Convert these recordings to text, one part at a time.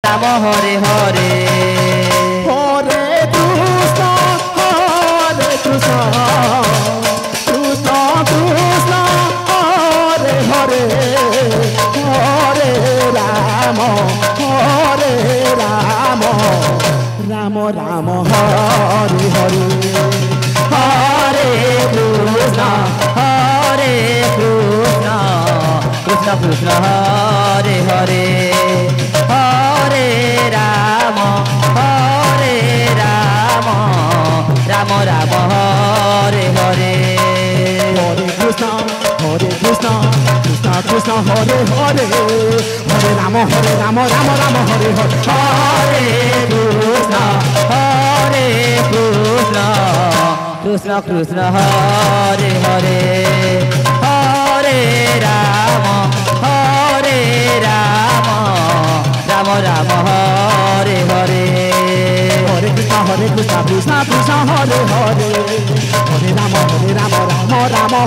Ram Hare Hare Hare Krishna Krishna Krishna Hare Hare Hare Ram Ram Ram Hare Hare Hare Krishna Krishna Krishna Hare Hare Hare Ram Ram Ram Hare Hare Hare Krishna Krishna Krishna Hare Hare Hare Ram Ram Ram Hare Hare Hare Krishna Krishna Krishna Hare Hare Hare Ram Ram Ram Hare Hare Hare Krishna Krishna Krishna Hare Hare Hare Ram Ram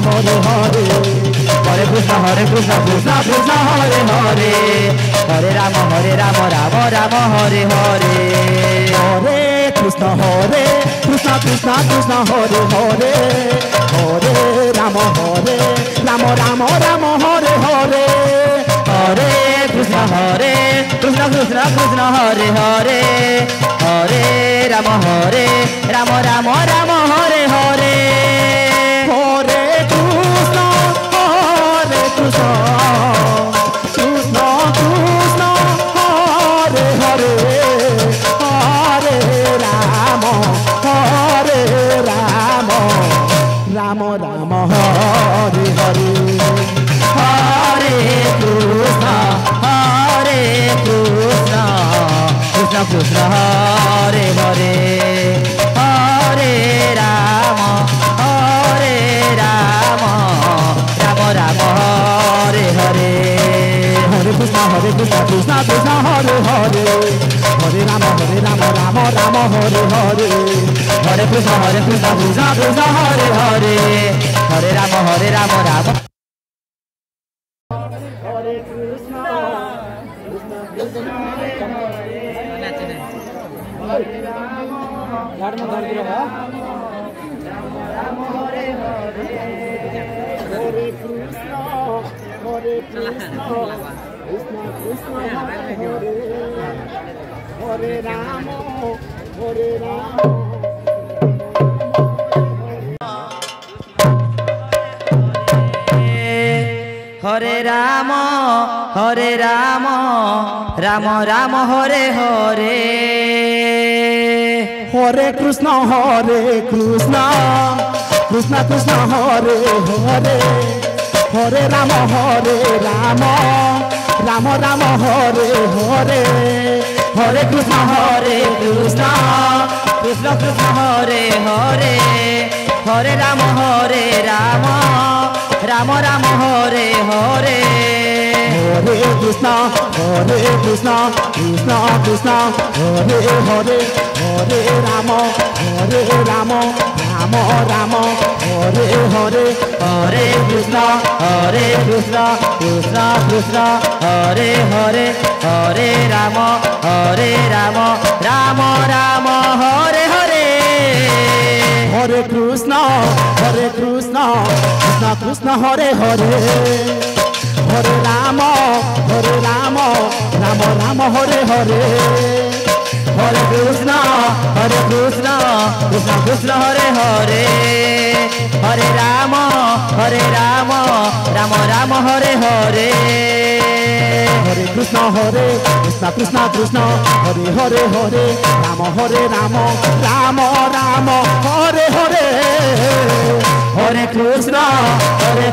Hare Hare Hare Krishna Krishna Krishna Hare Hare Hare Ram Ram Ram Hare Hare Hare Krishna Krishna Krishna Hare Hare Hare Ram Ram Ram Hare Hare Hare Krishna Krishna Krishna Hare Hare Hare Ram Ram Ram Hare Hare Hare Krishna Krishna Krishna Hare Hare Hare Ram Ram Ram Hare Hare Hare Krishna Krishna Krishna Hare Hare Hare Ram Ram Ram Hare Hare Hare Krishna Krishna Krishna Hare Hare Hare Ram Ram Hare Hare Hare Krishna Krishna Krishna Hare Hare Hare Ram Ram Hare Krishna Hare Ram Hare Ram Ram Ram Hare Hare Hare Krishna Krishna Krishna Hare Hare Hare Ram Ram Ram Hare Hare Hare Krishna Krishna Krishna Hare Hare Hare Ram Ram Ram Hare Hare Hare Krishna Krishna Krishna Hare Hare Hare Ram Ram Ram Hare Hare Hare Krishna Krishna Krishna Hare Hare Hare Ram Ram Ram Hare Hare Hare Krishna Krishna Krishna Hare Hare Hare Ram Ram Ram Hare Hare Hare Krishna Krishna Krishna Hare Hare Hare Ram Ram Ram Hare Hare Hare Krishna Krishna Krishna Hare Hare Hare Ram Ram Ram Hare Hare Hare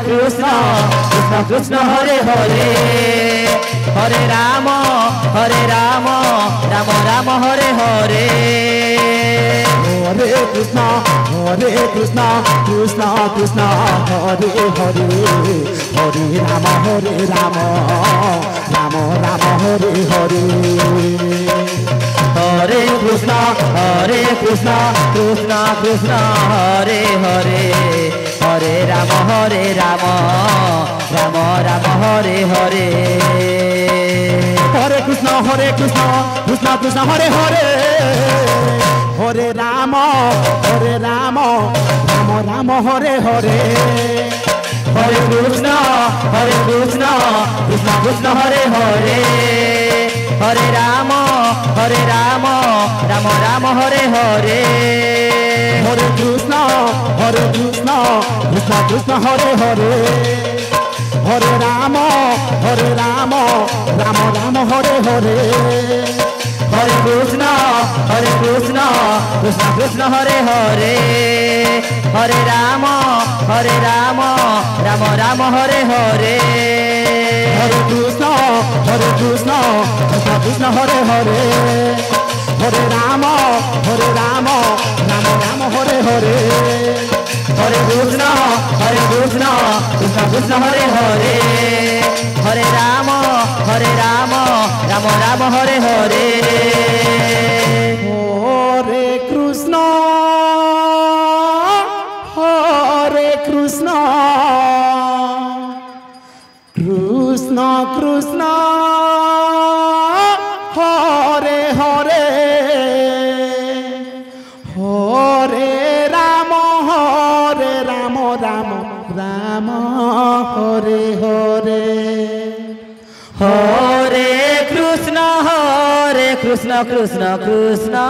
Krishna Krishna Krishna Hare Hare Hare Ram Ram Ram Hare Hare Hare Krishna Krishna Krishna Hare Hare Hare Ram Ram Ram Hare Hare Hare Krishna Krishna Krishna Hare Hare Hare Ram Ram Ram Hare Hare Krishna Krishna Krishna Hare Hare Hare Rama Rama Rama Hare Hare Hare Krishna Krishna Krishna Hare Hare Hare Rama Rama Rama Hare Hare Hare Krishna Krishna Krishna Hare Hare Hare Rama Rama Rama Hare Hare Hare Krishna Krishna Krishna Hare Hare Hare Rama Rama Rama Hare Hare Hare Krishna Krishna Krishna Hare Hare Hare Rama Rama Rama Hare Hare Hare Krishna Krishna Krishna Hare Hare Hare Rama Rama Rama Hare Hare Hare Krishna Krishna Krishna Hare Hare Hare Rama Rama Hare Hare Hare Krishna Krishna Krishna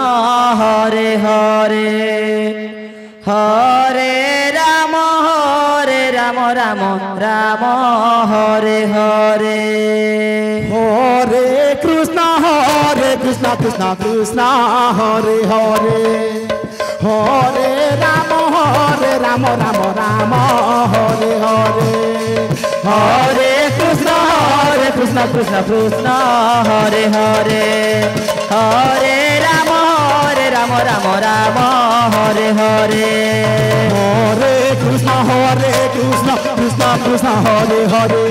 Hare Hare Hare Rama Rama Hare Hare Hare Krishna Krishna Hare Hare Hare Rama Rama Hare Hare Hare Krishna Krishna Hare Hare Hare Rama Rama Hare Hare Hare Krishna Krishna Hare Hare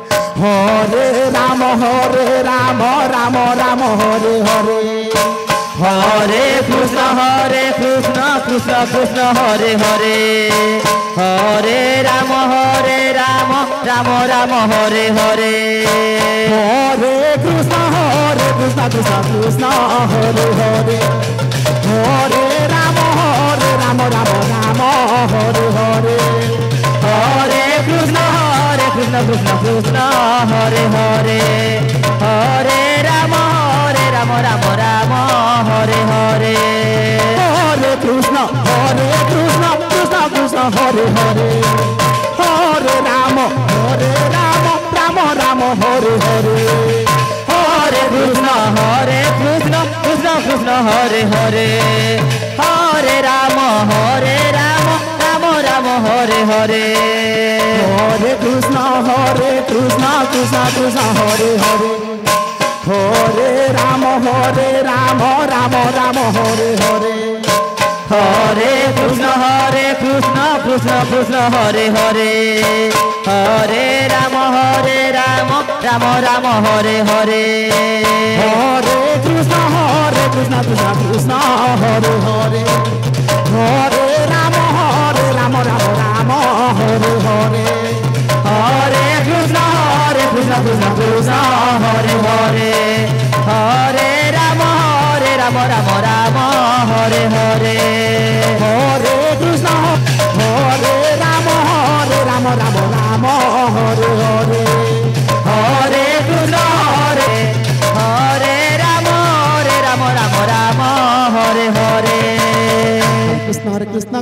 Hare Rama Rama Hare Hare Hare Krishna Krishna Hare Hare Hare Rama Rama Hare Hare Hare Krishna Krishna Hare Hare Hare Rama Rama Hare Hare Hare Krishna Krishna Hare Hare Hare Rama Rama Hare Hare Hare Krishna Krishna Hare Hare Hare Rama Rama Hare Hare Hare Krishna Krishna Hare Hare Hare Rama Rama Hare Hare Hare Krishna Krishna Hare Hare Hare Rama Rama Hare Hare Hare Krishna Krishna Hare Hare Hare Rama Rama Hare Hare Hare Krishna Krishna Hare Hare Hare Rama Rama Hare Hare Hare Krishna Krishna Hare Hare Hare Rama Rama Hare Hare Hare Krishna Rama Hare Hare Hare Krishna Hare Rama Rama Hare Hare Krishna Krishna